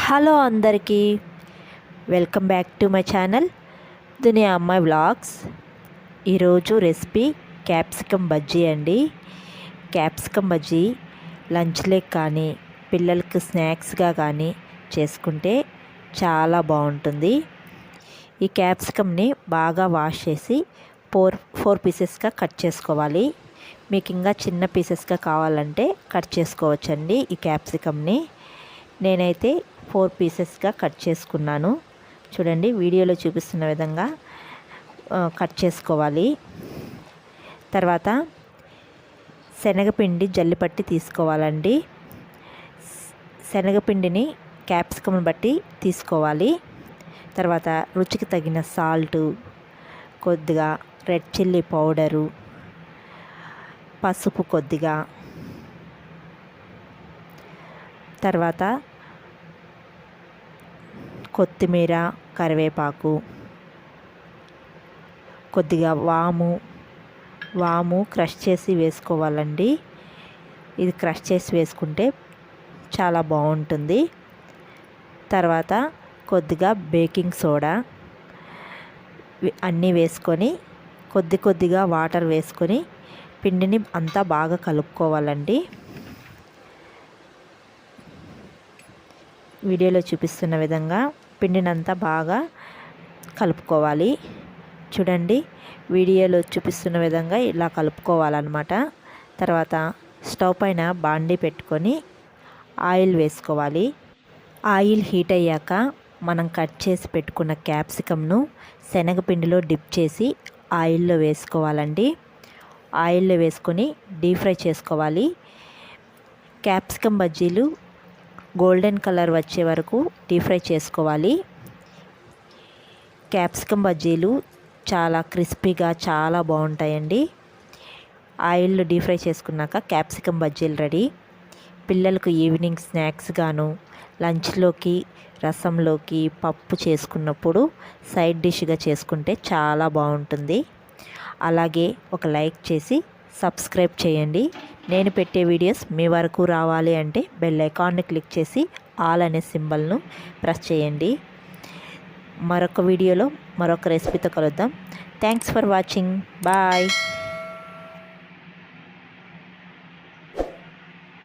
Hello అందరికీ welcome back to my channel దునియా అమ్మాయి vlogs. ఈరోజు రెసిపీ క్యాప్సికమ్ బజ్జీ అండి. క్యాప్సికమ్ బజ్జీ లంచ్లోకి కానీ పిల్లలకి స్నాక్స్గా కానీ చేసుకుంటే చాలా బాగుంటుంది. ఈ క్యాప్సికమ్ని బాగా వాష్ చేసి ఫోర్ పీసెస్గా కట్ చేసుకోవాలి. మీకు ఇంకా చిన్న పీసెస్గా కావాలంటే కట్ చేసుకోవచ్చండి. ఈ క్యాప్సికమ్ని నేనైతే 4 పీసెస్గా కట్ చేసుకున్నాను. చూడండి, వీడియోలో చూపిస్తున్న విధంగా కట్ చేసుకోవాలి. తర్వాత శనగపిండి జల్లిపట్టి తీసుకోవాలండి. శనగపిండిని క్యాప్సికమ్ బట్టి తీసుకోవాలి. తర్వాత రుచికి తగిన సాల్టు, కొద్దిగా రెడ్ చిల్లీ పౌడరు, పసుపు కొద్దిగా, తర్వాత కొత్తిమీర, కరివేపాకు, కొద్దిగా వాము క్రష్ చేసి వేసుకోవాలండి. ఇది క్రష్ చేసి వేసుకుంటే చాలా బాగుంటుంది. తర్వాత కొద్దిగా బేకింగ్ సోడా అన్నీ వేసుకొని కొద్దిగా వాటర్ వేసుకొని పిండిని అంతా బాగా కలుపుకోవాలండి. వీడియోలో చూపిస్తున్న విధంగా పిండినంతా బాగా కలుపుకోవాలి. చూడండి, వీడియోలో చూపిస్తున్న విధంగా ఇలా కలుపుకోవాలన్నమాట. తర్వాత స్టవ్ పైన బాండీ పెట్టుకొని ఆయిల్ వేసుకోవాలి. ఆయిల్ హీట్ అయ్యాక మనం కట్ చేసి పెట్టుకున్న క్యాప్సికమ్ను శనగపిండిలో డిప్ చేసి ఆయిల్లో వేసుకోవాలండి. ఆయిల్లో వేసుకొని డీప్ ఫ్రై చేసుకోవాలి. క్యాప్సికమ్ బజ్జీలు గోల్డెన్ కలర్ వచ్చే వరకు డీప్ ఫ్రై చేసుకోవాలి. క్యాప్సికమ్ బజ్జీలు చాలా క్రిస్పీగా చాలా బాగుంటాయండి. ఆయిల్లో డీప్ ఫ్రై చేసుకున్నాక క్యాప్సికమ్ బజ్జీలు రెడీ. పిల్లలకు ఈవినింగ్ స్నాక్స్ గాను, లంచ్లోకి, రసంలోకి, పప్పు చేసుకున్నప్పుడు సైడ్ డిష్గా చేసుకుంటే చాలా బాగుంటుంది. అలాగే ఒక లైక్ చేసి సబ్స్క్రైబ్ చేయండి. నేను పెట్టే వీడియోస్ మీ వరకు రావాలి అంటే బెల్ ఐకాన్ని క్లిక్ చేసి ఆల్ అనే సింబల్ను ప్రెస్ చేయండి. మరొక వీడియోలో మరొక రెసిపీతో కలుద్దాం. Thanks for watching. బాయ్.